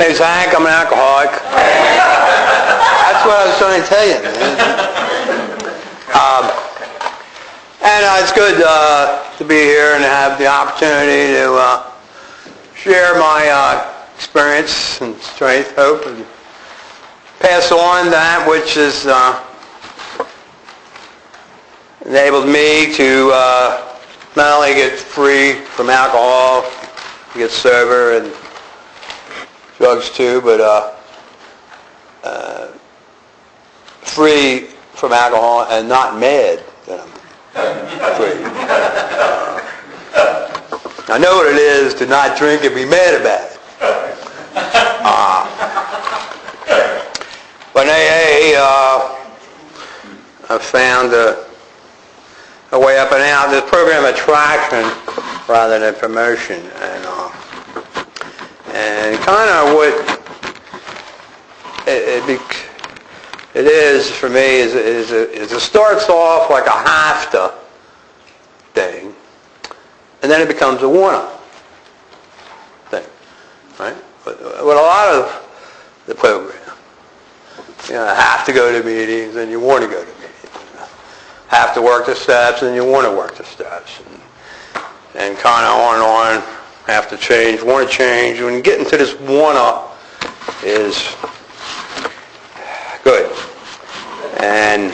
name's Hank. I'm an alcoholic. That's what I was trying to tell you, man. And it's good to be here and have the opportunity to share my experience and strength, hope, and pass on that which has enabled me to not only get free from alcohol, get sober and drugs too, but free from alcohol and not mad that I'm free. I know what it is to not drink and be mad about it. But in AA, I found a way up and out. This program attraction rather than promotion, and kind of what it is for me is it starts off like a have to thing, and then it becomes a wanna thing, right? With a lot of the program, I have to go to meetings, and you want to go to meetings. Have to work the steps, and you want to work the steps, and kind of on and on. Have to change, want to change. When you get into this wanna is good. And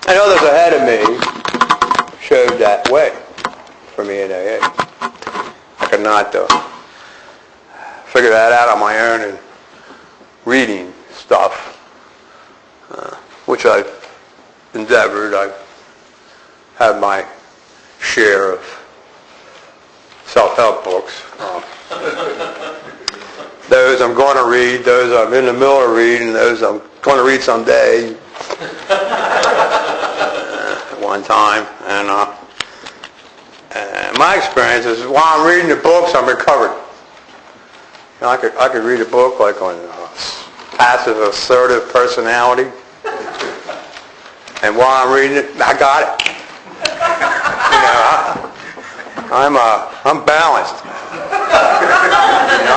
and others ahead of me showed that way for me in AA. I could not figure that out on my own and reading stuff, which I've endeavored. I've had my share of self-help books. Those I'm going to read, those I'm in the middle of reading, those I'm going to read someday at one time. And my experience is while I'm reading the books, I'm recovered. I could read a book like on passive assertive personality, and while I'm reading it, I got it. I'm balanced.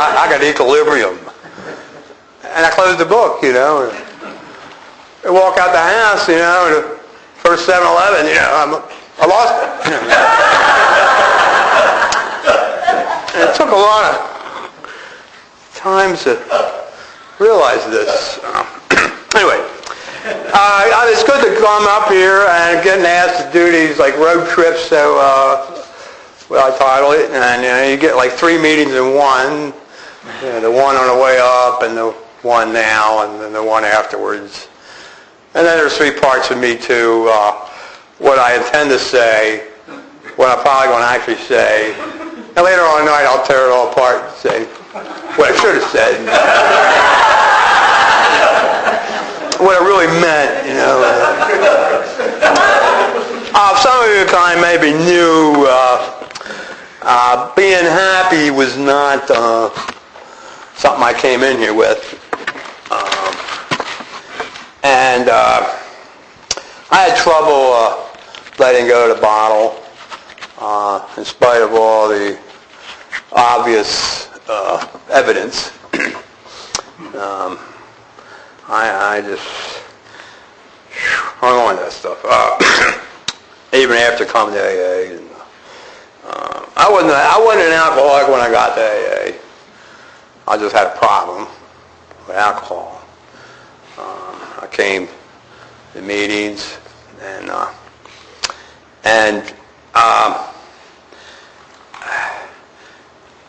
I got equilibrium. And I closed the book, and I walk out the house, and the first 7-Eleven, I lost it. And it took a lot of times to realize this. Anyway, it's good to come up here and getting asked to do these like road trips, so I title it, and you get like 3 meetings in one, the one on the way up, and the one now, and then the one afterwards. And then there's 3 parts of me too, what I intend to say, what I'm probably going to actually say, and later on tonight I'll tear it all apart and say what I should have said, what I really meant, Some of you kind of maybe knew being happy was not something I came in here with. And I had trouble letting go of the bottle in spite of all the obvious evidence. I just hung on to that stuff. Even after coming to AA. And, I wasn't an alcoholic when I got to AA. I just had a problem with alcohol. I came to meetings and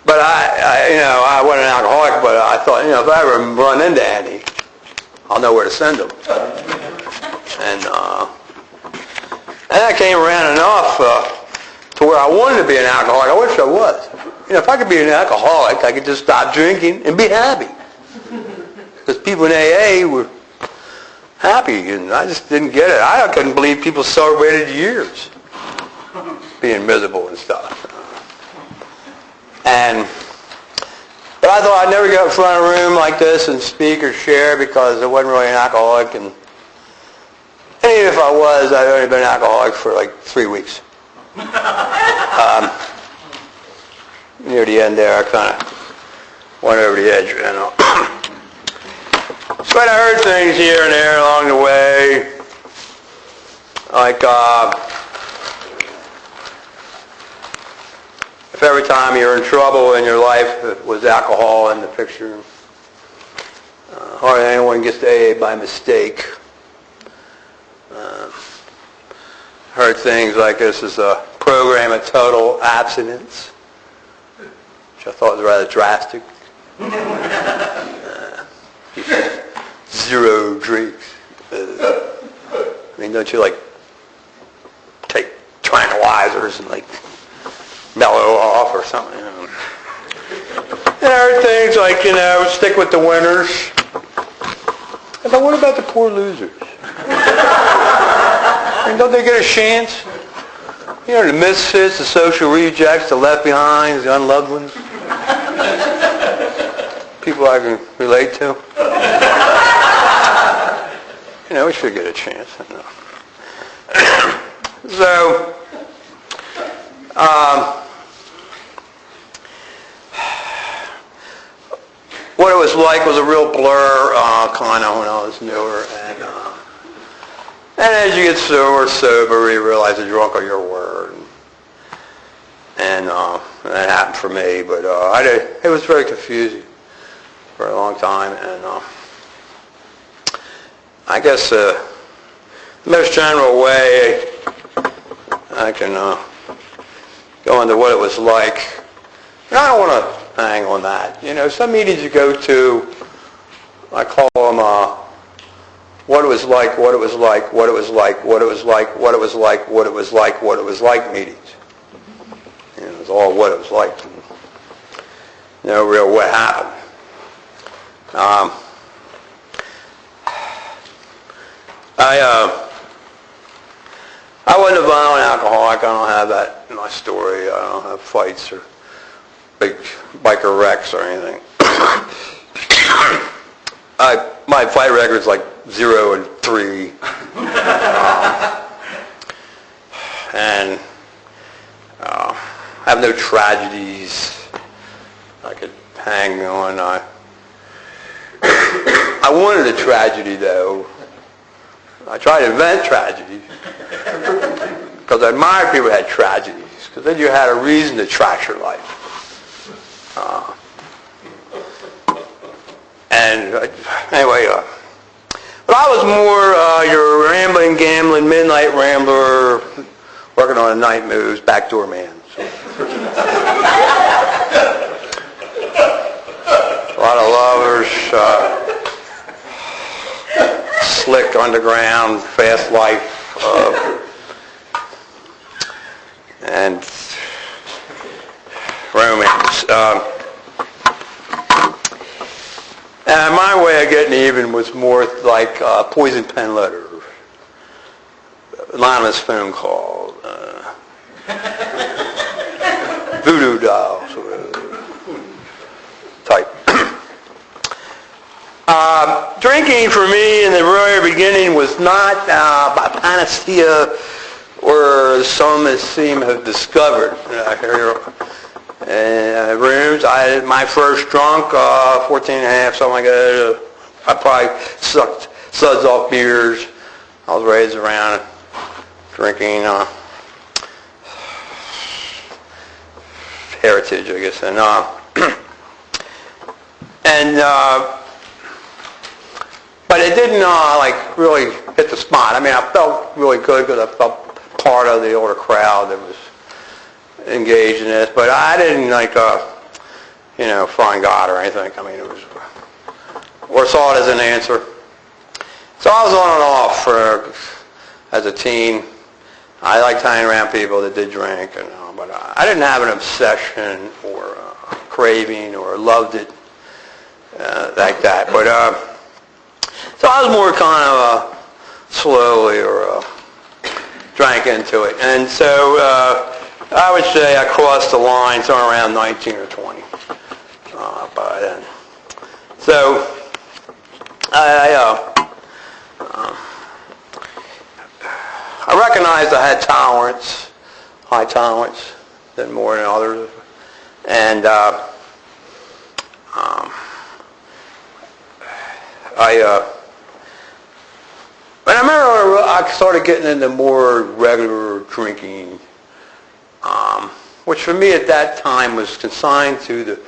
but I wasn't an alcoholic, but I thought, if I ever run into Andy, I'll know where to send him. And I came around enough to where I wanted to be an alcoholic. I wish I was. If I could be an alcoholic, I could just stop drinking and be happy. Because people in AA were happy, and I just didn't get it. I couldn't believe people celebrated years being miserable and stuff. But I thought I'd never get in front of a room like this and speak or share because I wasn't really an alcoholic. And even if I was, I'd only been an alcoholic for like 3 weeks. Near the end there, I kind of went over the edge. So I heard things here and there along the way, like if every time you're in trouble in your life it was alcohol in the picture. Hardly anyone gets to AA by mistake. Heard things like this is a program of total abstinence, which I thought was rather drastic. Zero drinks. I mean, don't you like take tranquilizers and like mellow off or something? And I heard things like, stick with the winners. But what about the poor losers? I mean, don't they get a chance? The misfits, the social rejects, the left behinds, the unloved ones. People I can relate to. We should get a chance. So, what it was like was a real blur, kind of when I was newer. And as you get sober, you realize the drunker your word. And that happened for me, but it was very confusing for a long time. And I guess the most general way I can go into what it was like. And I don't want to hang on that. Some meetings you go to, I call them what it was like, what it was like, what it was like, what it was like, what it was like, what it was like, what it was like meetings. It was all what it was like. No real what happened. I wasn't a violent alcoholic. I don't have that in my story. I don't have fights or big biker wrecks or anything. My fight record's like 0 and 3. And I have no tragedies I could hang on. I wanted a tragedy, though. I tried to invent tragedy because I admired people who had tragedies, because then you had a reason to trash your life. Anyway, but I was more your rambling, gambling, midnight rambler, working on the night moves, backdoor man. So. A lot of lovers. Slick underground, fast life, and romance. And my way of getting even was more like poison pen letter, anonymous phone call, voodoo doll sort of type. Drinking for me in the very beginning was not by panacea, or some seem to have discovered. Rooms, my first drunk, 14 and a half, something like that. I probably sucked suds off beers. I was raised around drinking heritage, I guess, but it didn't really hit the spot. I mean, I felt really good because I felt part of the older crowd that was engaged in this, but I didn't find God or anything. I mean, it was, or saw it as an answer. So I was on and off as a teen. I liked hanging around people that did drink, but I didn't have an obsession or craving or loved it like that. But so I was more kind of slowly or drank into it. And so I would say I crossed the line somewhere around 19 or 20 by then. So I recognized I had tolerance, high tolerance, than more than others. And but I remember I started getting into more regular drinking, which for me at that time was consigned to the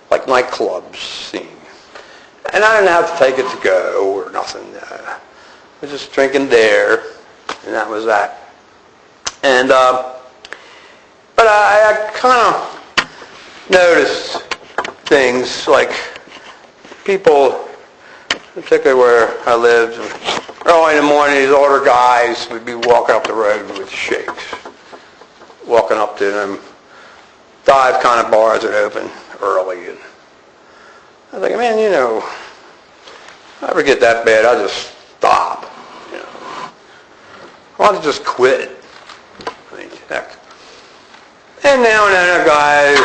nightclubs scene. And I didn't have to take it to go or nothing. I was just drinking there, and that was that. And but I kind of noticed things like people, particularly where I lived, early in the morning, these older guys would be walking up the road with shakes, walking up to them. Dive kind of bars would open early, and I was like, man, if I ever get that bad, I'll just stop. I'll just quit. I mean, heck. And now and then a guy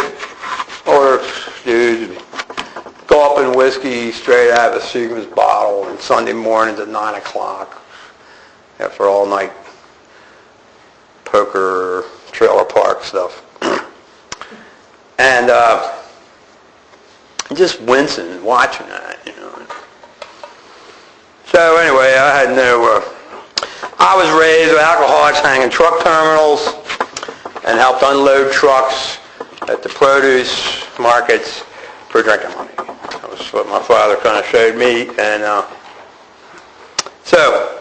or dude go up in whiskey straight out of a Seagram's bottle on Sunday mornings at 9 o'clock after all night poker, trailer park stuff. And just wincing watching that, So anyway, I was raised with alcoholics hanging truck terminals and helped unload trucks at the produce markets for drinking money. That was what my father kind of showed me. And so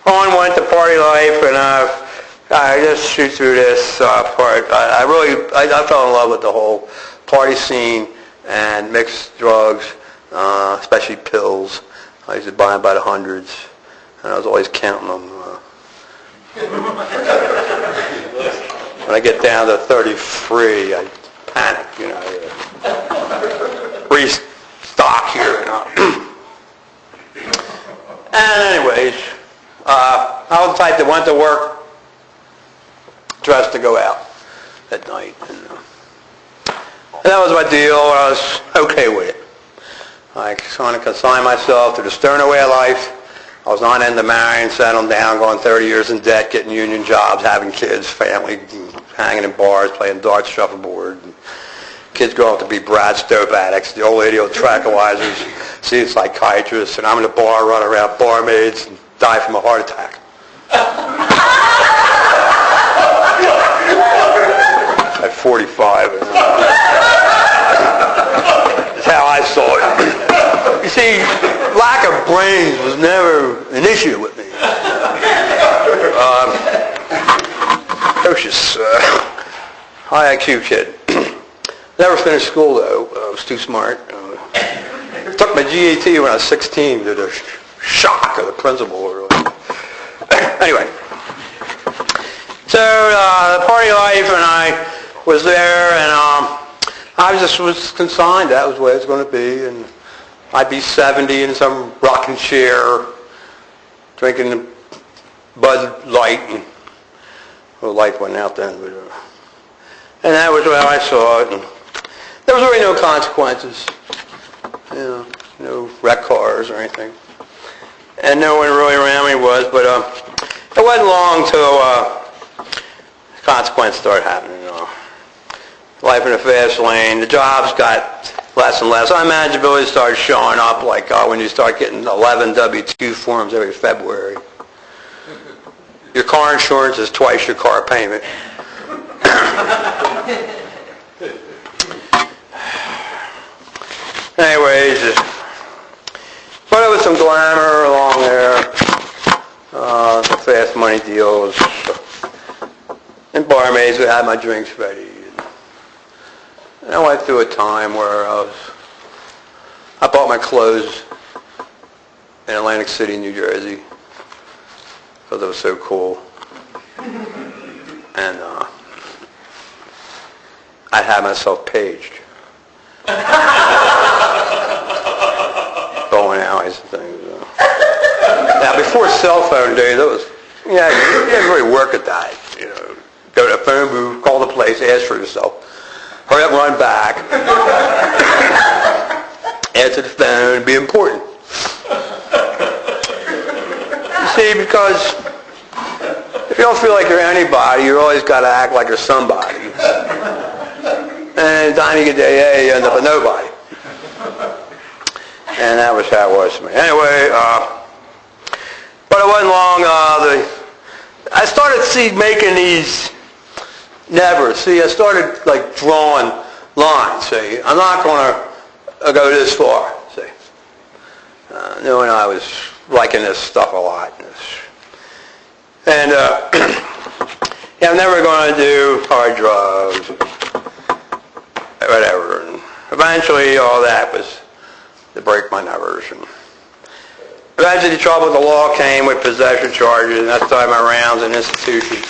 on went the party life, and I just shoot through this part. I fell in love with the whole party scene and mixed drugs, especially pills. I used to buy them by the hundreds, and I was always counting them. When I get down to 33, I panic, restock here. And anyways, I was the type that went to work dressed to go out at night. And that was my deal, and I was okay with it. I kind of consigned myself to the sterner way of life. I was not into marrying, settling down, going 30 years in debt, getting union jobs, having kids, family, hanging in bars, playing darts, shuffleboard. And kids grow up to be Brad Stope addicts. The old lady with tranquilizers, see a psychiatrist, and I'm in the bar running around barmaids and die from a heart attack. At 45. That's how I saw it. You see, lack of brains was never an issue with me. Precocious, high IQ kid. Never finished school though. I was too smart. Took my GAT when I was 16 to the shock of the principal. Anyway, so the party life, and I was there, and I just was consigned. That was the way it was going to be, and I'd be 70 in some rocking chair, drinking Bud Light, and the light wasn't out then, but and that was how I saw it. And there was really no consequences, no wreck cars or anything, and no one really around me was. But it wasn't long till consequences started happening. Life in a fast lane. The jobs got less and less. Unmanageability started showing up, like when you start getting 11 W-2 forms every February. Your car insurance is twice your car payment. Anyways, but there was some glamour along there. The fast money deals. And barmaids would have my drinks ready. And I went through a time where I bought my clothes in Atlantic City, New Jersey, because it was so cool. And I had myself paged. Bowling alleys and things. Now, before cell phone days, that was, you didn't really work at that. Go to a phone booth, call the place, ask for yourself. Hurry up, run back. Answer the phone, be important. You see, because if you don't feel like you're anybody, you always got to act like you're somebody. And by the time you get to AA, you end up a nobody. And that was how it was for me. Anyway, but it wasn't long. I started making these I started like drawing lines. See, I'm not going to go this far. See, knowing I was liking this stuff a lot. And I'm never going to do hard drugs, whatever. And eventually, all that was to break my nerves. And eventually, the trouble with the law came with possession charges, and that's time my rounds in institutions,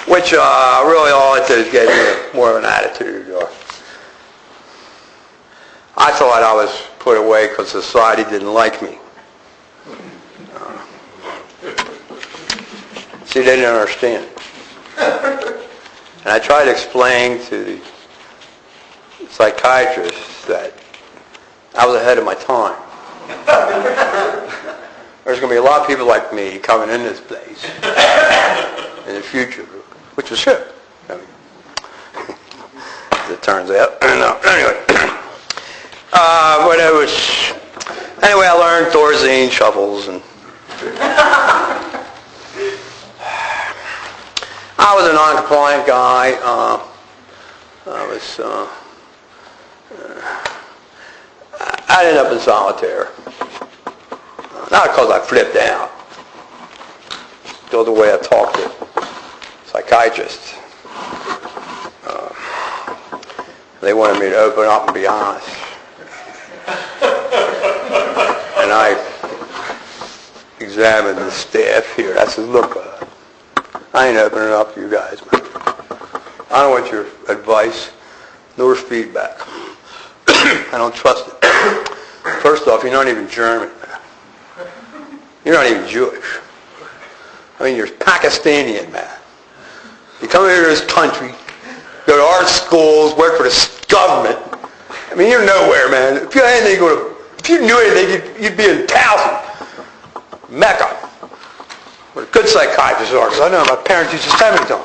which really all it did is get me more of an attitude. I thought I was put away because society didn't like me. See, they didn't understand. And I tried to explain to the psychiatrists that I was ahead of my time. There's going to be a lot of people like me coming in this place in the future, which was true. As it turns out. Anyway. Anyway, I learned Thorazine shovels, and I was a non-compliant guy. I ended up in solitaire. Not because I flipped out. Still the way I talked to psychiatrists. They wanted me to open up and be honest. And I examined the staff here. I said, look, I ain't opening up to you guys, man. I don't want your advice nor feedback. I don't trust it. First off, you're not even German, man. You're not even Jewish. I mean, you're Pakistani, man. You come here to this country, go to art schools, work for the government. I mean, you're nowhere, man. If you had anything, if you knew anything, you'd be in Towson, Mecca, where good psychiatrists are. Because I know my parents used to send me to them.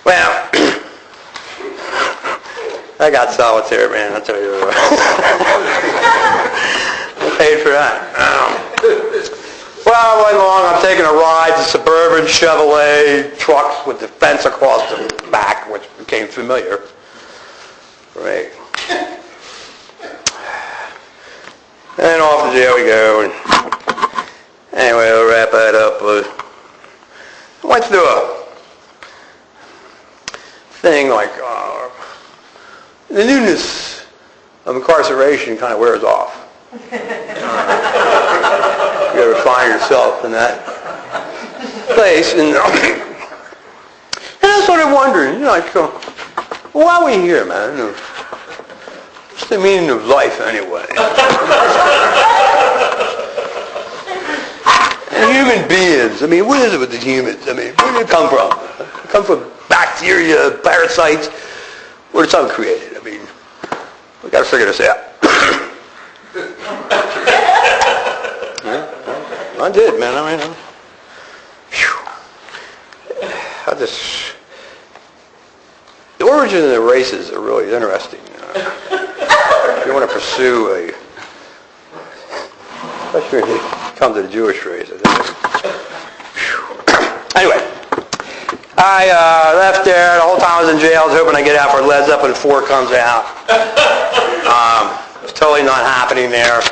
Well, I got solitaire, man. I'll tell you what. I paid for that. Well, went along. I'm taking a ride to suburban Chevrolet trucks with the fence across the back, which became familiar for me. And off to jail we go. And anyway, I'll wrap that up. I went through a thing like the newness of incarceration kind of wears off. You ever find yourself in that place, and I started wondering, why are we here, man? What's the meaning of life anyway? And human beings, I mean, what is it with the humans? I mean, where did it come from? It come from bacteria, parasites? Where did something created? I mean, we got to figure this out. I did, man. I mean, the origin of the races are really interesting. If you want to pursue especially when you come to the Jewish race. Anyway, I left there. The whole time I was in jail, I was hoping I'd get out for Led Zeppelin 4 comes out. It was totally not happening there.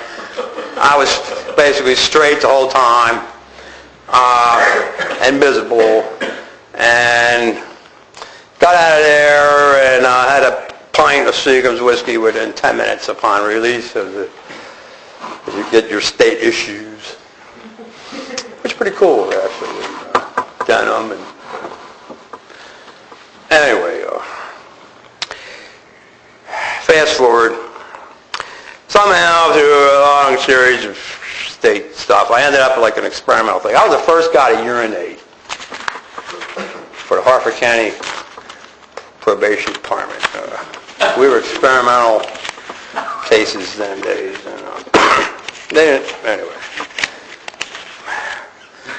I was basically straight the whole time and miserable, and got out of there and had a pint of Seagram's whiskey within 10 minutes upon release as you get your state issues, which is pretty cool actually. Denim and anyway, fast forward. Somehow, through a long series of state stuff, I ended up like an experimental thing. I was the first guy to urinate for the Harford County Probation Department. We were experimental cases then days. And, anyway,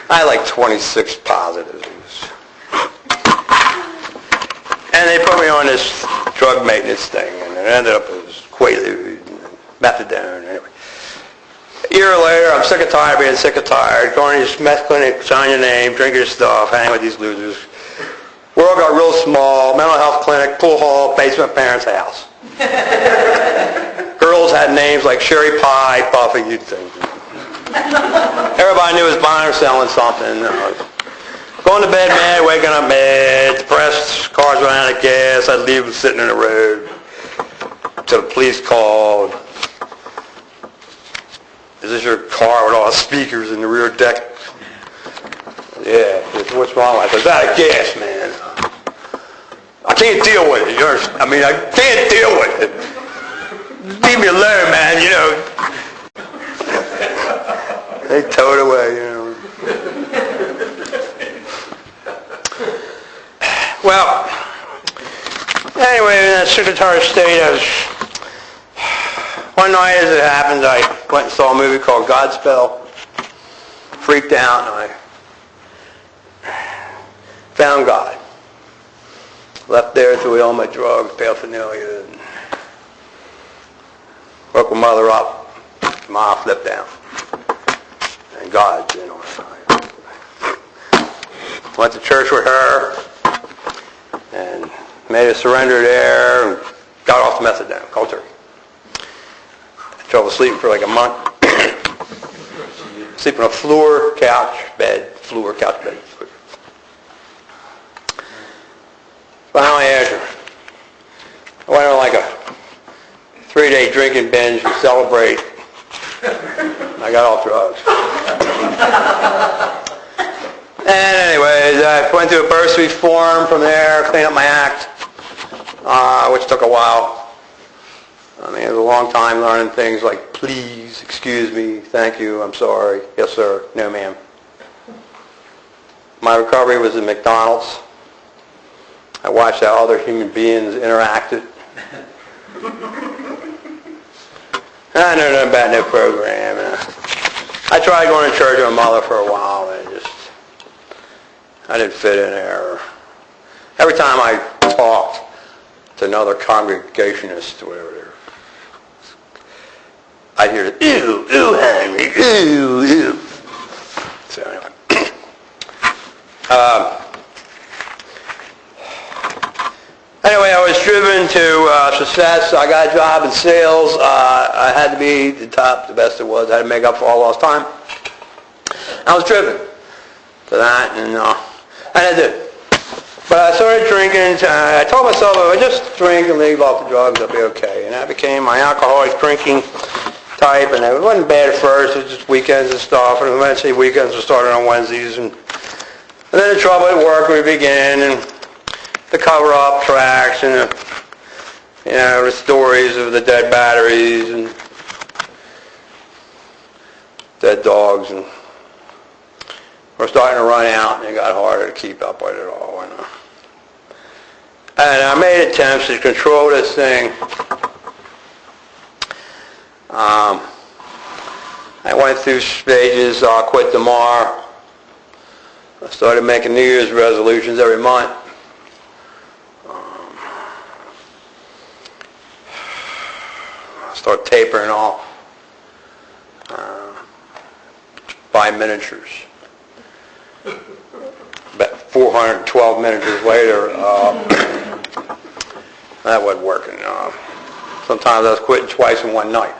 I had like 26 positives. And they put me on this drug maintenance thing, and it ended up as Quaalude, and methadone, anyway. A year later, I'm sick and tired of being sick and tired, going to this meth clinic, sign your name, drink your stuff, hang with these losers. World got real small, mental health clinic, pool hall, basement parents' house. Girls had names like Sherry Pie, Buffy, you'd think. Everybody knew it was buying or selling something. Going to bed mad, waking up mad, depressed, cars ran out of gas, I'd leave them sitting in the road till the police called. Is this your car with all the speakers in the rear deck? Yeah. What's wrong with it? It's out of gas, man. I can't deal with it. I can't deal with it. Leave me alone, man, They tow it away, Well, anyway, in that secretary state, one night as it happened, I went and saw a movie called Godspell. Freaked out, and I found God. Left there through all my drugs, paraphernalia, and woke my mother up. Ma flipped out. And God's in on side. Went to church with her and made a surrender there and got off the methadone, cold turkey. Had trouble sleeping for like a month. Sleeping on a floor, couch, bed. Finally, after I went on like a 3-day drinking binge to celebrate. I got off drugs. And anyways, I went to a bursary form from there, cleaned up my act, which took a while. It was a long time learning things like please, excuse me, thank you, I'm sorry, yes sir, no ma'am. My recovery was at McDonald's. I watched how other human beings interacted. I know nothing about no program. I tried going to church with my mother for a while, and I didn't fit in there. Every time I talked to another congregationist or whatever, I'd hear, ew, Henry, ew. So anyway. Anyway, I was driven to success. I got a job in sales. I had to be the top, the best it was. I had to make up for all lost time. I was driven to that, and I did it. But I started drinking. I told myself if I just drink and leave off the drugs, I'll be okay. And I became my alcoholic drinking type, and it wasn't bad at first. It was just weekends and stuff, and eventually weekends were started on Wednesdays. And then the trouble at work would begin, and the cover-up tracks, and the stories of the dead batteries and dead dogs, and we're starting to run out, and it got harder to keep up with it all. And I made attempts to control this thing. I went through stages. I'll quit tomorrow. I started making New Year's resolutions every month. I started tapering off. Buy miniatures. About 412 miniatures later, that wasn't working. Sometimes I was quitting twice in one night.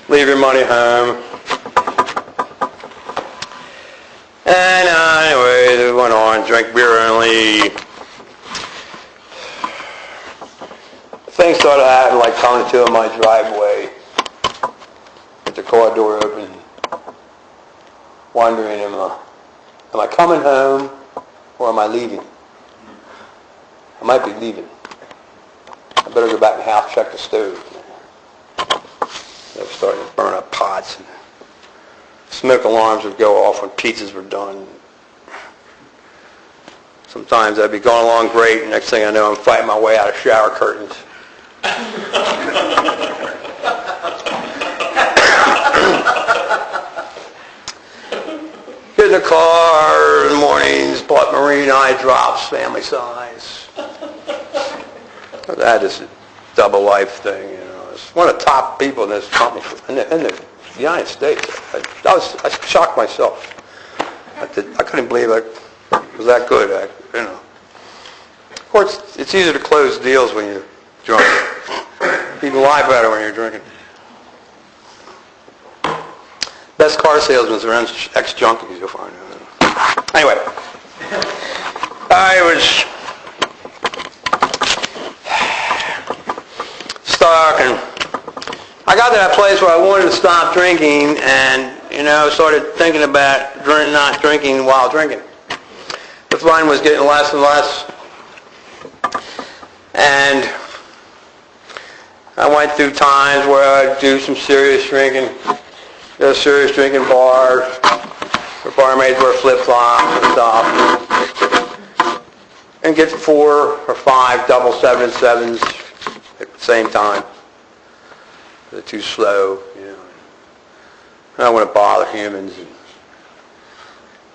Leave your money home. And anyway, it went on. Drink beer only. Things started happening, like coming to my driveway with the car door open, wondering, am I coming home or am I leaving? I might be leaving. I better go back in the house, check the stove. They were starting to burn up pots, and smoke alarms would go off when pizzas were done. Sometimes I'd be going along great, and next thing I know, I'm fighting my way out of shower curtains. Get in the car in the mornings, bought marine eye drops, family size. That is a double life thing, you know. It's one of the top people in this company, in the United States. I shocked myself. I couldn't believe it was that good, you know. Of course, it's easier to close deals when you're drunk. You can lie better when you're drinking. Best car salesmen are ex-junkies, you'll find out. Anyway, I was stuck, and I got to that place where I wanted to stop drinking, and, you know, started thinking about not drinking while drinking. The fun was getting less and less, and I went through times where I'd do some serious drinking, go to serious drinking bars, where barmaids wear flip-flops and stuff, and get 4 or 5 double 7 and 7s at the same time. They're too slow, you know. I don't want to bother humans.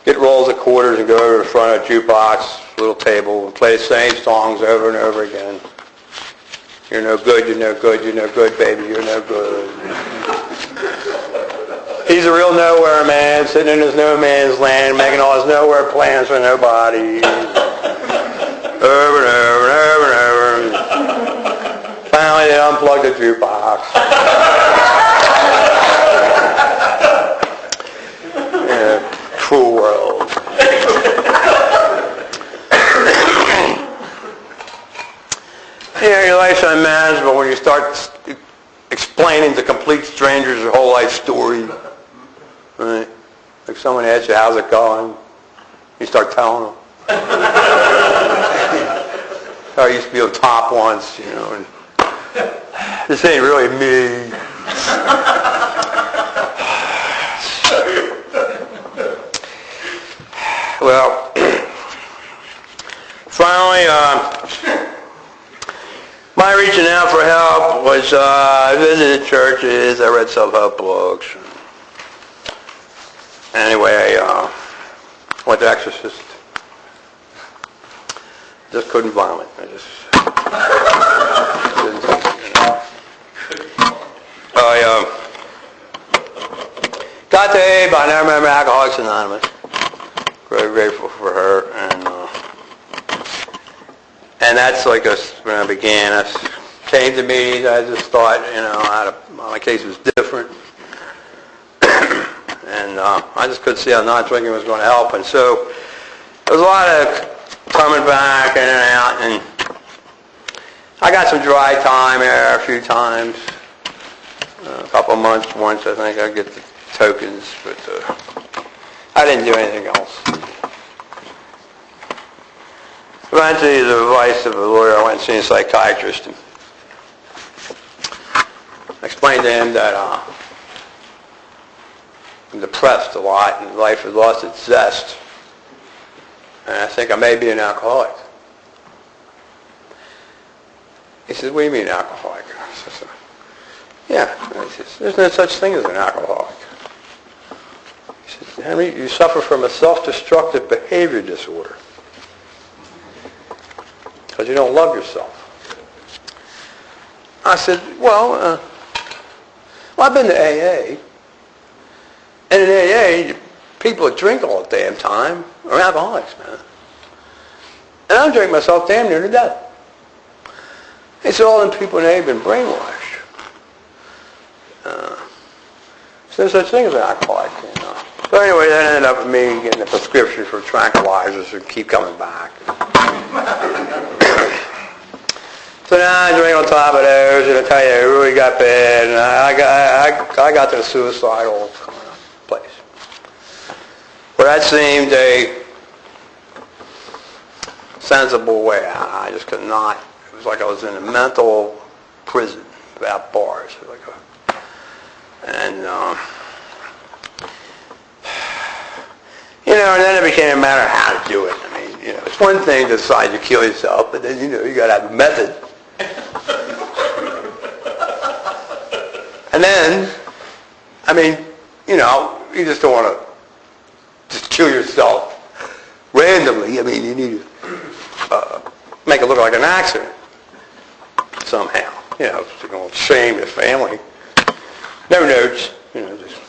Get rolls of quarters and go over to the front of a jukebox, little table, and play the same songs over and over again. You're no good, you're no good, you're no good, baby, you're no good. He's a real nowhere man, sitting in his no man's land, making all his nowhere plans for nobody. Over and over and over and over. Finally, they unplugged the jukebox. Cruel world. Yeah, your life's unmanageable when you start explaining to complete strangers your whole life story. Right? Like someone asks you, how's it going? You start telling them. I used to be on top once, you know, and this ain't really me. Well, finally, my reaching out for help was I visited churches, I read self-help books. Anyway, I went to exorcist. Just couldn't vomit. I just didn't, you know. I got to Abe. I never remember Alcoholics Anonymous. Very grateful for her, and that's like when I began. I came to meetings. I just thought, you know, my case was different, and I just couldn't see how not drinking was going to help. And so there was a lot of coming back in and out, and I got some dry time there a few times, a couple of months once. I think I get the tokens, but I didn't do anything else. Eventually, the advice of a lawyer, I went and seen a psychiatrist. And I explained to him that I'm depressed a lot and life has lost its zest. And I think I may be an alcoholic. He says, what do you mean alcoholic? I said, yeah. He says, there's no such thing as an alcoholic. He says, Henry, you suffer from a self-destructive behavior disorder. Because you don't love yourself. I said, well, I've been to AA. And in AA, people that drink all the damn time are alcoholics, man. And I'm drinking myself damn near to death. He said, all them people in AA have been brainwashed. So there's such thing as an alcoholic, you know. So anyway, that ended up with me getting a prescription for tranquilizers and keep coming back. So now I drink on top of those, and I tell you, it really got bad, and I got to the suicidal kind of place. But that seemed a sensible way out. I just could not. It was like I was in a mental prison without bars. And you know, and then it became a matter of how to do it. I mean, you know, it's one thing to decide to kill yourself, but then, you know, you got to have a method. And then, I mean, you know, you just don't want to just kill yourself randomly. I mean, you need to make it look like an accident somehow. You know, to go shame the family. No notes. You know, just.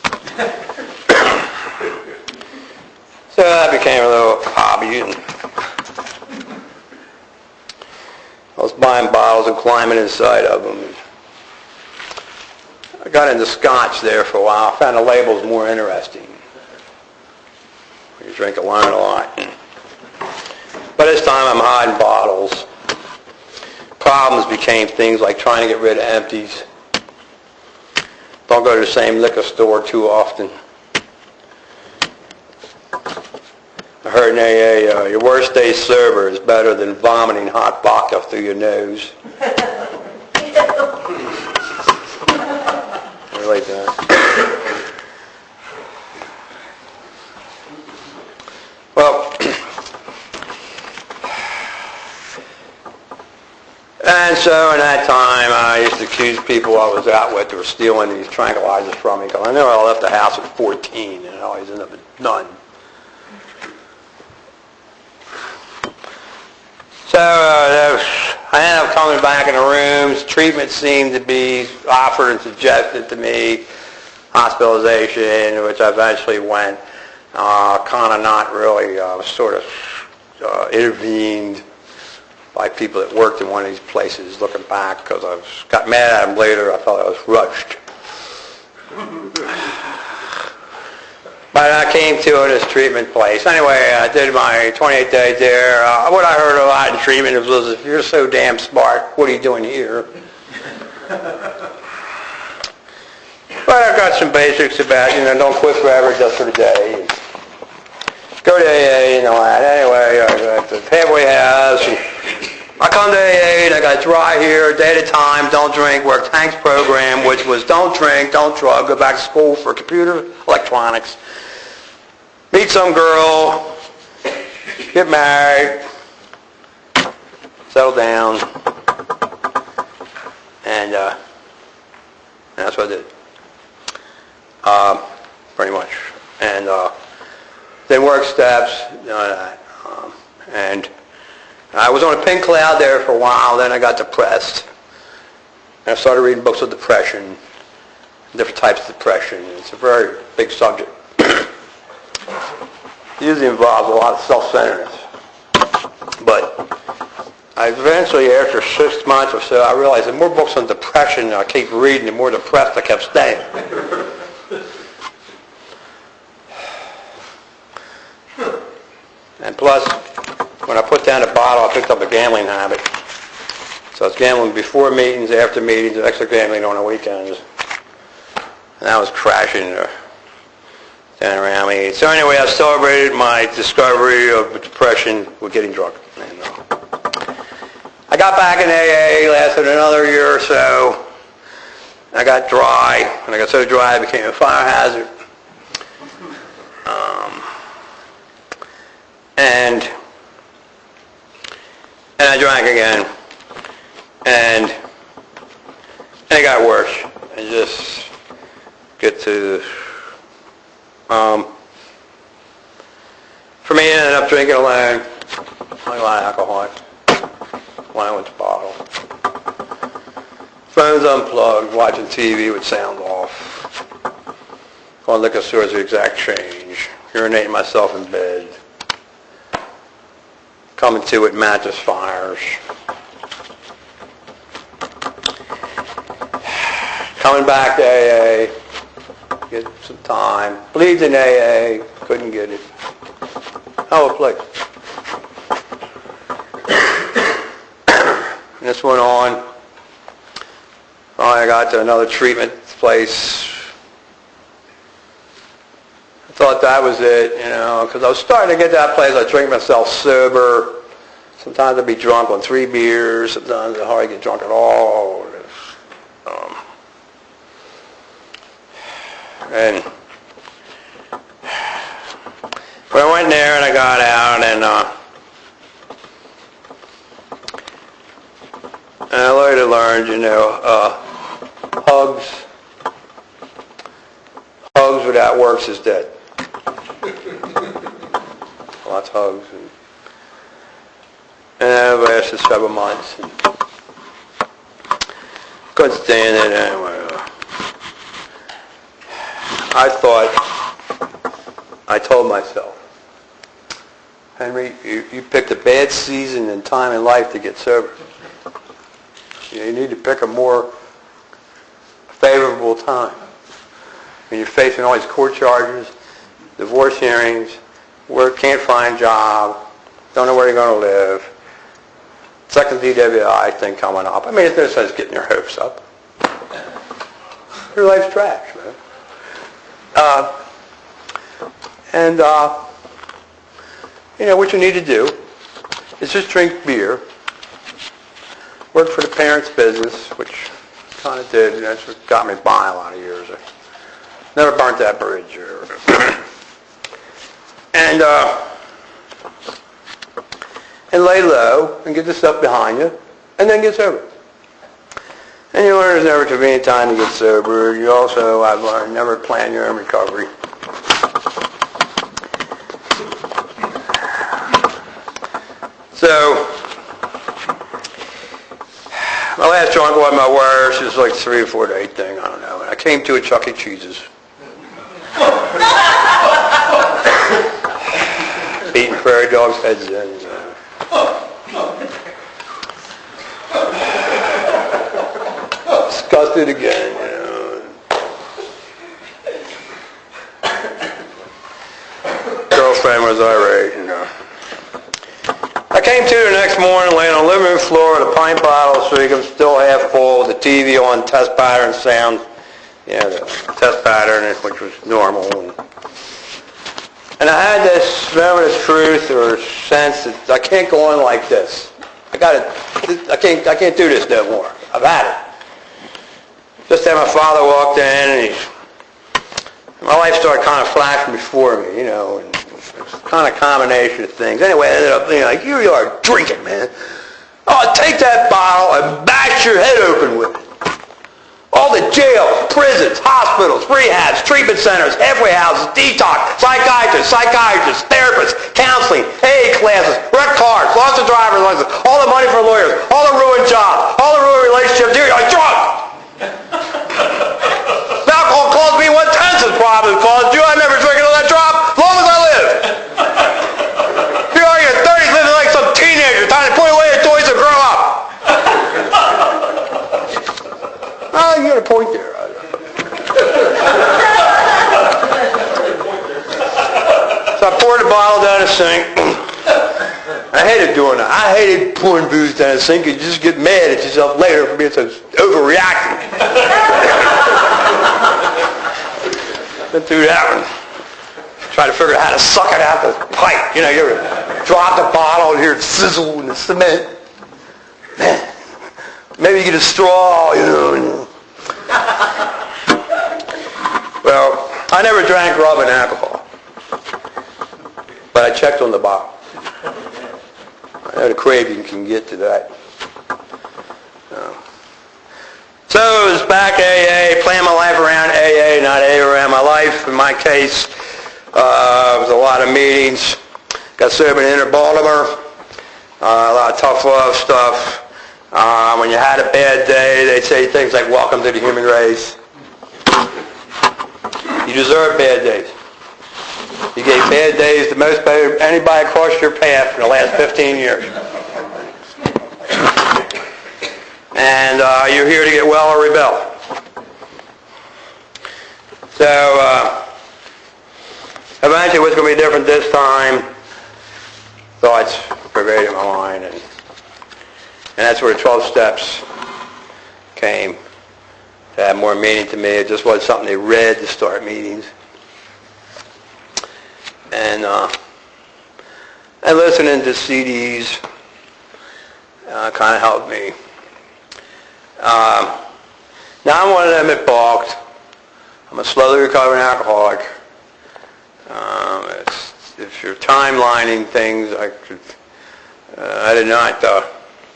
So that became a little hobby. And I was buying bottles and climbing inside of them. I got into scotch there for a while. I found the labels more interesting. You drink alone a lot. By this time I'm hiding bottles. Problems became things like trying to get rid of empties. Don't go to the same liquor store too often. I heard in AA, your worst day sober is better than vomiting hot vodka through your nose. Relate to that. Well, and so in that time, I used to accuse people I was out with who were stealing these tranquilizers from me, because I knew I left the house at 14, and I always ended up with none. So I ended up coming back in the rooms. Treatment seemed to be offered and suggested to me, hospitalization, which I eventually went. Kind of not really, sort of intervened by people that worked in one of these places, looking back, because I got mad at them later. I felt I was rushed. But I came to this treatment place. Anyway, I did my 28 days there. What I heard a lot in treatment was, if you're so damn smart, what are you doing here? But I've got some basics about, don't quit forever, just for the day. Go to AA and all that. Anyway, I got the halfway house. I come to AA and I got dry here, a day at a time, don't drink, worked Hank's program, which was don't drink, don't drug, go back to school for computer electronics. Meet some girl, get married, settle down, and that's what I did, pretty much. And then work steps, and I was on a pink cloud there for a while. Then I got depressed, and I started reading books of depression, different types of depression. It's a very big subject. It usually involves a lot of self-centeredness. But I eventually, after 6 months or so, I realized the more books on depression I keep reading, the more depressed I kept staying. And plus, when I put down the bottle, I picked up a gambling habit. So I was gambling before meetings, after meetings, extra gambling on the weekends. And I was crashing down around me. So anyway, I celebrated my discovery of depression with getting drunk. And, I got back in AA, lasted another year or so. I got dry. When I got so dry, I became a fire hazard. And I drank again. And it got worse. And just get to... for me, I ended up drinking alone. Like a lot of alcohol. Wine with the bottle. Phones unplugged, watching TV with sound off. Going to liquor stores the exact change. Urinating myself in bed. Coming to with mattress fires. Coming back to AA. Get some time. Bleeds in AA. Couldn't get it. Oh, a place. And this went on. Finally, I got to another treatment place. I thought that was it, because I was starting to get to that place. I'd drink myself sober. Sometimes I'd be drunk on 3 beers. Sometimes I'd hardly get drunk at all. But I went there and I got out and I later learned, hugs without works is dead. Lots of hugs and And it lasted several months. Couldn't stand it anyway. I told myself, Henry, you picked a bad season and time in life to get sober. You need to pick a more favorable time. When you're facing all these court charges, divorce hearings, work, can't find a job, don't know where you're going to live, second DWI thing coming up. I mean, it's no sense getting your hopes up. Your life's trash, man. What you need to do is just drink beer, work for the parents' business, which kind of did, and that's what got me by a lot of years. I never burnt that bridge. And lay low and get the stuff behind you, and then get sober. And you learn there's never a convenient time to get sober. You also, I've learned, never plan your own recovery. So, my last joint wasn't my worst. It was like 3 or 4 day thing, I don't know. And I came to a Chuck E. Cheese's. Beating prairie dogs' heads in. Disgusted again, Girlfriend was irate, I came to the next morning, laying on the living room floor with a pint bottle so you can still half full, with the TV on, test pattern sound, the test pattern, which was normal. And I had this moment of truth or sense that I can't go on like this. I can't do this no more. I've had it. Just then my father walked in, and my life started kind of flashing before me, and it's kind of a combination of things. Anyway, I ended up being like, here you are drinking, man. Oh, take that bottle and bash your head open with it. All the jails, prisons, hospitals, rehabs, treatment centers, halfway houses, detox, psychiatrists, therapists, counseling, AA classes, wrecked cars, lost of driver's license, all the money for lawyers, all the ruined jobs, all the ruined relationships. Here you are drunk. Alcohol caused me 1/10 of the problem it caused you. I never drink another drop as long as I live. Here are you in your 30s living like some teenager trying to put away the toys and grow up. Oh, you got a point there. So I poured the bottle down the sink. I hated doing that. I hated pouring booze down the sink. You just get mad at yourself later for being so overreacting. Went through that one. Tried to figure out how to suck it out the pipe. You ever drop the bottle and hear it sizzle in the cement. Man, maybe you get a straw, Well, I never drank rubbing alcohol. But I checked on the bottle. I know the craving can get to that. So it was back AA, playing my life around AA, not AA around my life. In my case, it was a lot of meetings. Got sober in inner Baltimore. A lot of tough love stuff. When you had a bad day, they'd say things like, welcome to the human race. You deserve bad days. You gave bad days to most anybody across your path in the last 15 years. And you're here to get well or rebel. So eventually what's going to be different this time, thoughts pervaded my mind. And that's where the 12 steps came to have more meaning to me. It just wasn't something they read to start meetings. And listening to CDs kind of helped me. Now I'm one of them that balked. I'm a slowly recovering alcoholic. If you're timelining things, I did not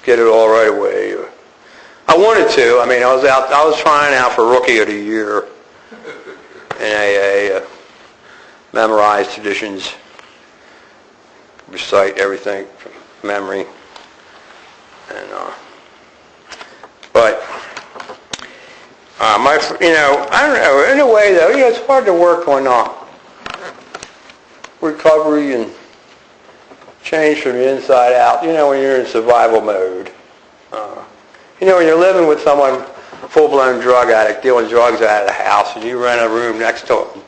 get it all right away. I wanted to. I was trying out for Rookie of the Year in AA. Memorize traditions, recite everything from memory. And but I don't know. In a way, though, it's hard to work on recovery and change from the inside out. When you're in survival mode. When you're living with someone full-blown drug addict, dealing drugs out of the house, and you rent a room next to him,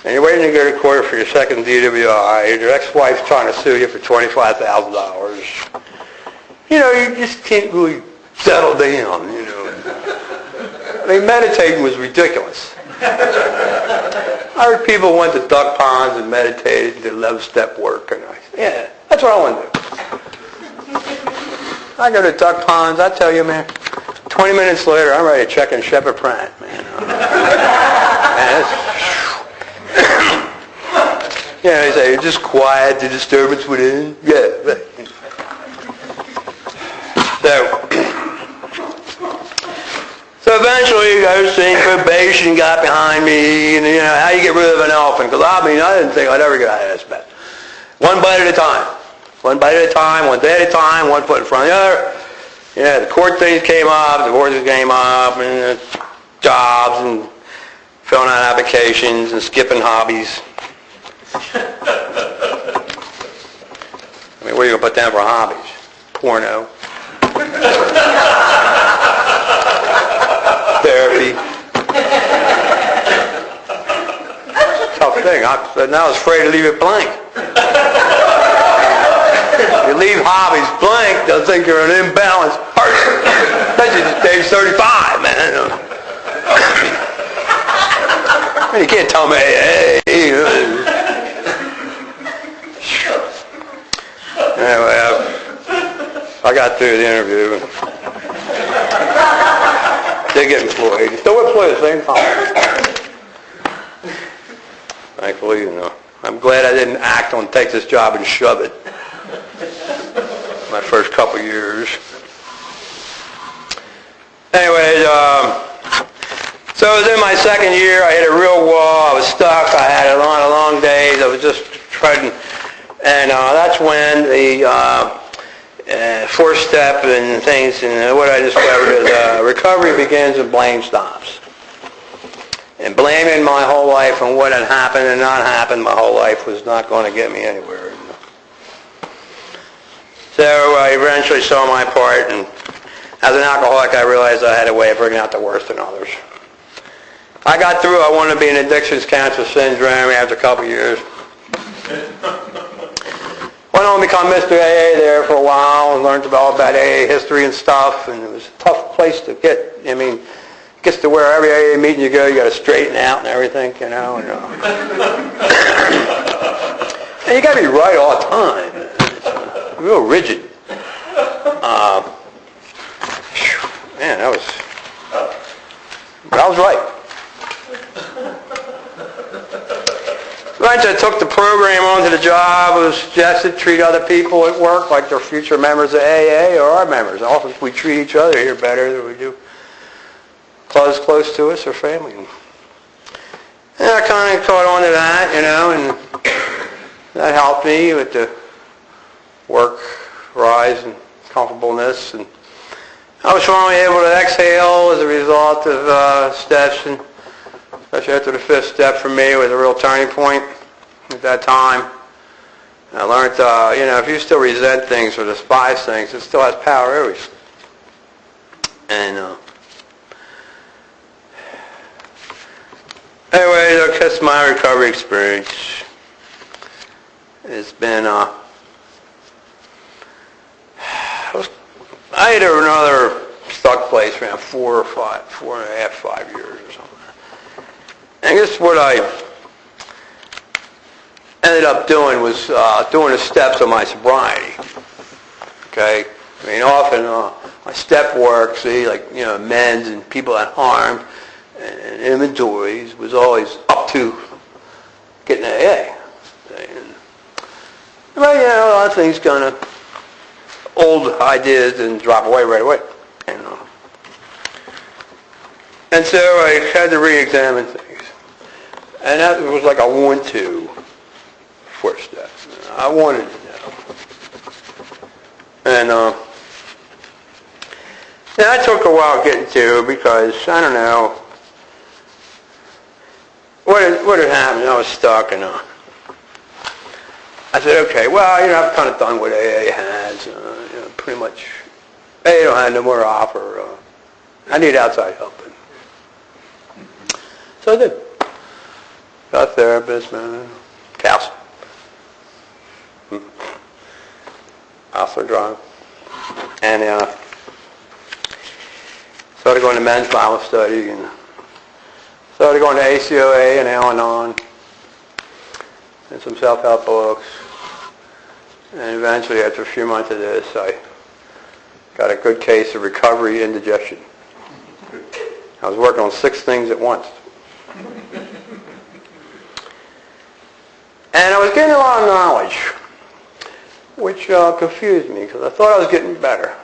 and you're waiting to go to court for your second DWI, and your ex-wife's trying to sue you for $25,000. You just can't really settle down. I mean, meditating was ridiculous. I heard people went to duck ponds and meditated and did 11-step work, and that's what I want to do. I go to duck ponds, I tell you, man, 20 minutes later, I'm ready to check in Shepherd Pratt, man. They say, you're just quiet, the disturbance within. Yeah. So eventually, I was seeing probation got behind me, and how you get rid of an elephant, because I didn't think I'd ever get out of this mess. One bite at a time. One bite at a time, one day at a time, one foot in front of the other. The court things came up, divorces came up, and jobs, and filling out applications, and skipping hobbies. What are you going to put down for hobbies? Porno. Therapy. Tough thing. I was afraid to leave it blank. You leave hobbies blank, they'll think you're an imbalanced person. Especially at age 35, man. You can't tell me, hey. Anyway, I got through the interview. Did get employed. Still employed at the same time. Thankfully, I'm glad I didn't act on take this job and shove it. My first couple years. Anyways, so I was in my second year. I hit a real wall. I was stuck. I had a lot of long days. I was just treading. And that's when the fourth step and things, and what I discovered is recovery begins and blame stops. And blaming my whole life on what had happened and not happened my whole life was not going to get me anywhere. So I eventually saw my part, and as an alcoholic, I realized I had a way of bringing out the worst in others. I got through. I wanted to be in addictions counselor syndrome after a couple of years. Went on to become Mr. AA there for a while and learned all about AA history and stuff, and it was a tough place to get. It gets to where every AA meeting you go, you got to straighten out and everything, And you got to be right all the time. It's real rigid. I was right. Eventually I took the program onto the job. It was suggested to treat other people at work like they're future members of AA or our members. Often we treat each other here better than we do close to us or family. And I kind of caught on to that, and that helped me with the work rise and comfortableness. And I was finally able to exhale as a result of steps, and especially after the fifth step for me was a real turning point at that time. And I learned, if you still resent things or despise things, it still has power over you. And anyway, that's my recovery experience. It's been, I had another stuck place around 4.5, 5 years or something. And I guess what I ended up doing was doing the steps of my sobriety. Okay? Often my step work, amends and people that harmed and inventories was always up to getting an AA. But, a lot of things kind of old ideas and drop away right away. And so I had to re-examine things. And that was like a 1-2 fourth step. I wanted to know. And And that took a while getting to because, I don't know, what had happened? I was stuck and I said, okay, well, I've kind of done what AA has. Pretty much, AA don't have no more to offer. I need outside help. So I did. Got a therapist, man. Counselor. Counselor drive. And started going to men's Bible study and started going to ACOA and Al-Anon and some self-help books. And eventually, after a few months of this, I got a good case of recovery indigestion. I was working on 6 things at once. And I was getting a lot of knowledge, which confused me because I thought I was getting better.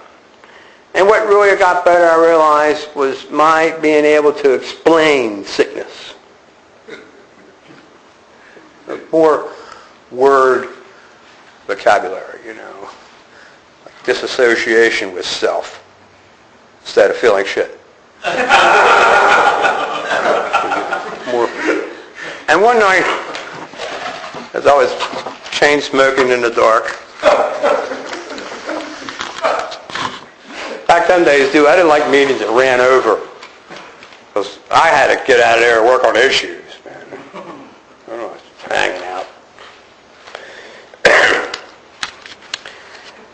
And what really got better, I realized, was my being able to explain sickness. More word vocabulary, like disassociation with self instead of feeling shit. More. And one night, as I was chain smoking in the dark, back them days, I didn't like meetings that ran over because I had to get out of there and work on issues, man. I don't know, hanging out.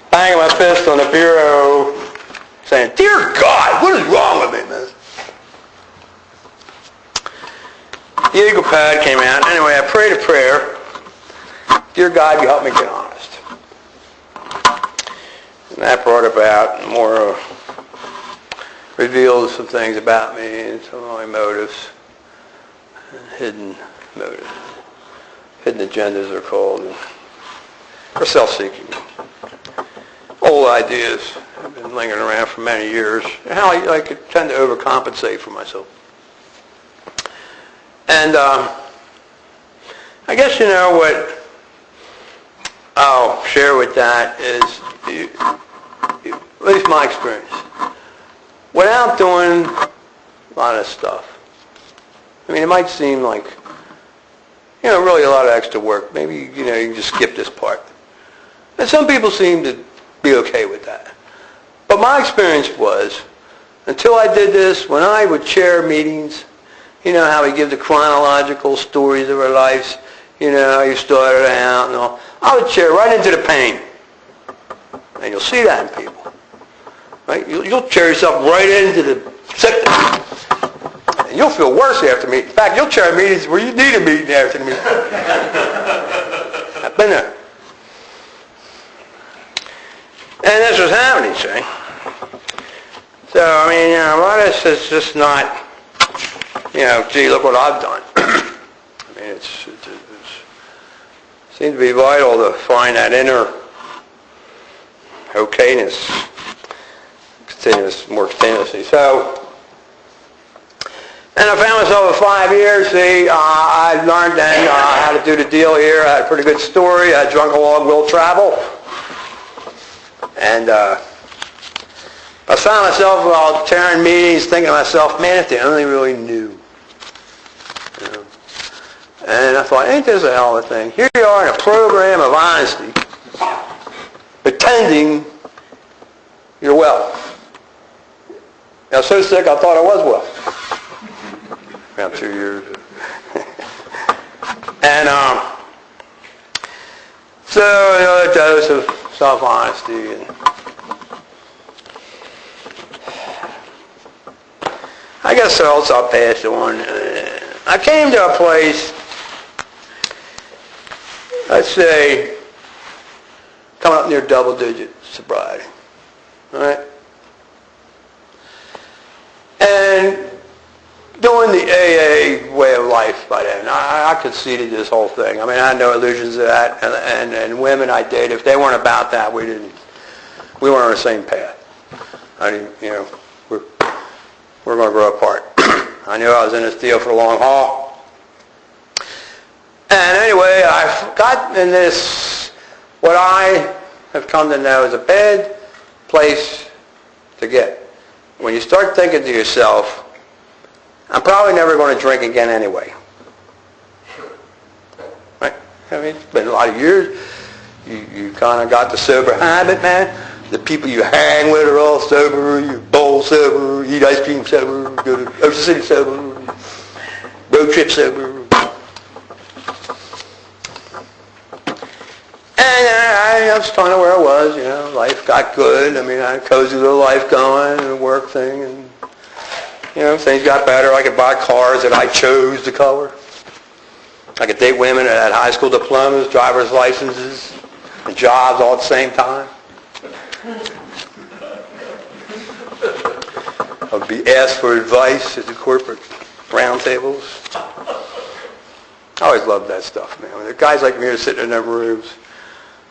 Banging my fist on the bureau, saying, "Dear God, what is wrong with me, man?" The eagle pad came out. Anyway, I prayed a prayer. Dear God, you help me get honest. And that brought about more, revealed some things about me and some of my motives, and hidden motives. Hidden agendas are called, or self-seeking. Old ideas have been lingering around for many years. How I could tend to overcompensate for myself. And I guess what I'll share with that is, at least my experience, without doing a lot of stuff. I mean, it might seem like, really a lot of extra work. Maybe, you can just skip this part. And some people seem to be okay with that. But my experience was, until I did this, when I would chair meetings, how we give the chronological stories of our lives, how you started out and all. I would chair right into the pain. And you'll see that in people. Right? You'll chair yourself right into the sickness. And you'll feel worse after meeting. In fact, you'll chair meetings where you need a meeting after the meeting. I've been there. And this was happening, see. So, a lot of this is just not, gee, look what I've done. It seems to be vital to find that inner okayness, more continuously. So, and I found myself at 5 years. See, I learned then how to do the deal here. I had a pretty good story. I drunk along, will travel. And I found myself while chairing meetings thinking to myself, man, if they only really knew. And I thought, ain't this a hell of a thing? Here you are in a program of honesty, pretending you're well. I was so sick I thought I was well. About 2 years. And so another dose of self-honesty. And I guess else I'll pass it on. I came to a place, let's say, coming up near double-digit sobriety. All right? And doing the AA way of life by then. I conceded this whole thing. I had no illusions of that. And women I dated, if they weren't about that, we weren't on the same path. We're going to grow apart. I knew I was in this deal for the long haul. And anyway, I got in this, what I have come to know is a bad place to get. when you start thinking to yourself, I'm probably never going to drink again anyway. Right? I mean, it's been a lot of years. You kind of got the sober habit, man. The people you hang with are all sober. You bowl sober, eat ice cream sober, go to Ocean City sober, road trip sober. And I was kind of where I was, you know. Life got good. I mean, I had a cozy little life going, and a work thing, and you know, things got better. I could buy cars that I chose the color. I could date women that had high school diplomas, driver's licenses, and jobs all at the same time. I would be asked for advice at the corporate roundtables. I always loved that stuff, man. The guys like me are sitting in their rooms,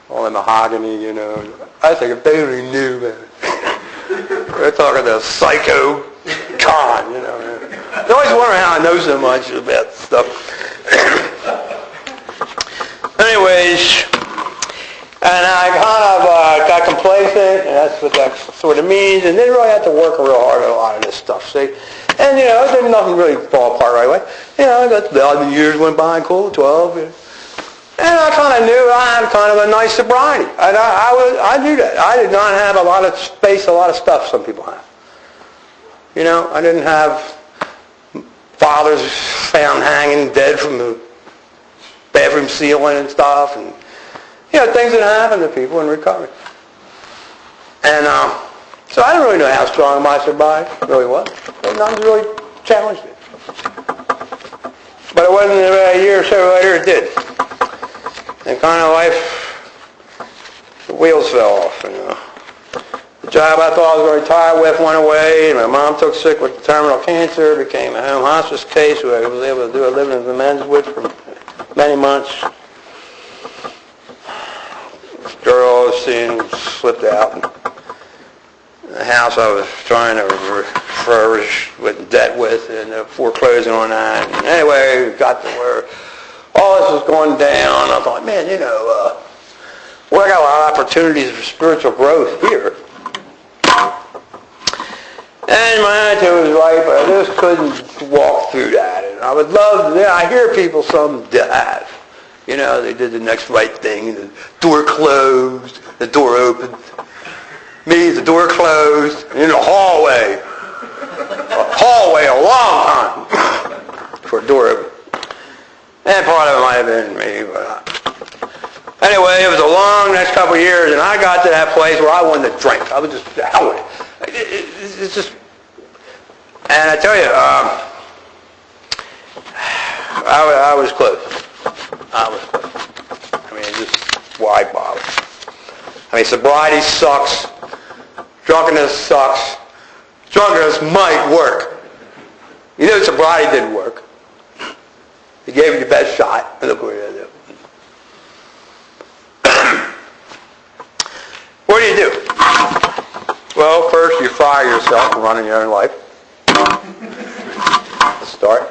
all in mahogany, you know. I think if they only knew, man. They're talking to a psycho con, you know. They always wonder how I know so much about stuff. Anyways, and I kind of got complacent, and that's what that sort of means, and didn't really have to work real hard at a lot of this stuff, see. And, you know, didn't nothing really fall apart right away. You know, the years went by, cool, 12, you know. And I kind of knew I had kind of a nice sobriety. I knew that. I did not have a lot of space, a lot of stuff some people have. You know, I didn't have fathers found hanging dead from the bathroom ceiling and stuff, and you know, things that happen to people in recovery. And so I didn't really know how strong my sobriety really was. Nothing really challenged it. But it wasn't about a year or so later it did. And kind of life, the wheels fell off. You know. The job I thought I was going to retire with went away, and my mom took sick with terminal cancer, became a home hospice case where I was able to do a living in the men's ward for many months. Girl I was seeing slipped out. The house I was trying to refurbish with debt with, and foreclosing on that. And anyway, got to where all this was going down. I thought, man, you know, well, I got a lot of opportunities for spiritual growth here. And my attitude was right, but I just couldn't walk through that. And I would love to, I hear people, some have. You know, they did the next right thing, and the door closed, the door opened. Me, the door closed, and in the hallway. A long time for a door open. And part of it might have been me, but anyway, it was a long next couple of years, and I got to that place where I wanted to drink. I was just, hell with it. It's just, and I tell you, I was close. I was close. I mean, just why bother? I mean, sobriety sucks. Drunkenness sucks. Drunkenness might work. You know, sobriety didn't work. He gave you your best shot, and look what he did. What do you do? Well, first you fire yourself from running your own life. Let's start.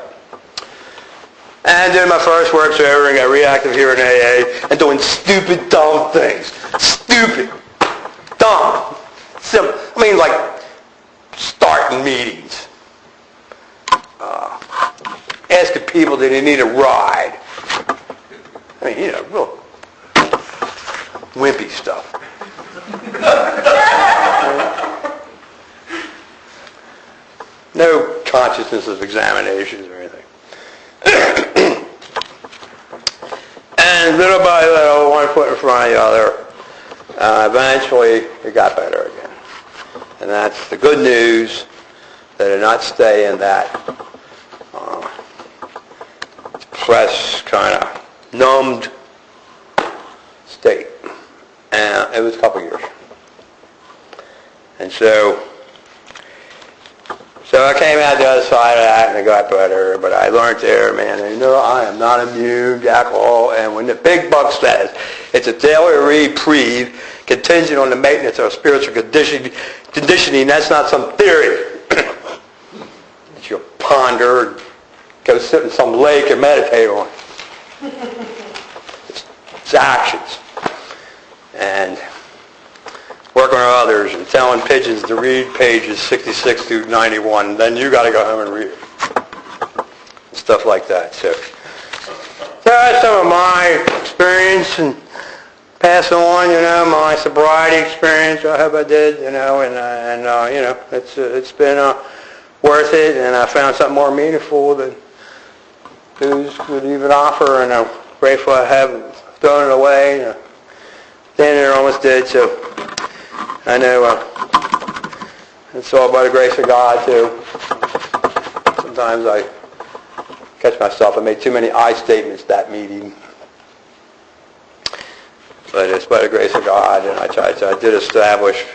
And doing my first work sober and got reactive here in AA and doing stupid, dumb things. Stupid. Dumb. Simple. I mean, like starting meetings. Asking people, do they need a ride? I mean, you know, real wimpy stuff. No consciousness of examinations or anything. And little by little, one foot in front of the other, eventually it got better again. And that's the good news, that I did not stay in that depressed, kind of numbed state. And it was a couple years. And so I came out the other side of that and it got better, but I learned there, man, you know, I am not immune to alcohol, and when the big buck says it's a daily reprieve contingent on the maintenance of spiritual conditioning, that's not some theory that you'll ponder and go sit in some lake and meditate on. It's actions. And working working with others and telling pigeons to read pages 66 through 91. Then you got to go home and read it. And stuff like that. So that's some of my experience and pass on, my sobriety experience. I hope I did, and it's been worth it, and I found something more meaningful than booze would even offer, and I'm grateful I haven't thrown it away. Dan there almost did, so I know it's all by the grace of God, too. Sometimes I catch myself. I made too many I statements that meeting. But it's by the grace of God, and I did establish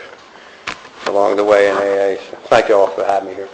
along the way in AA. So thank you all for having me here.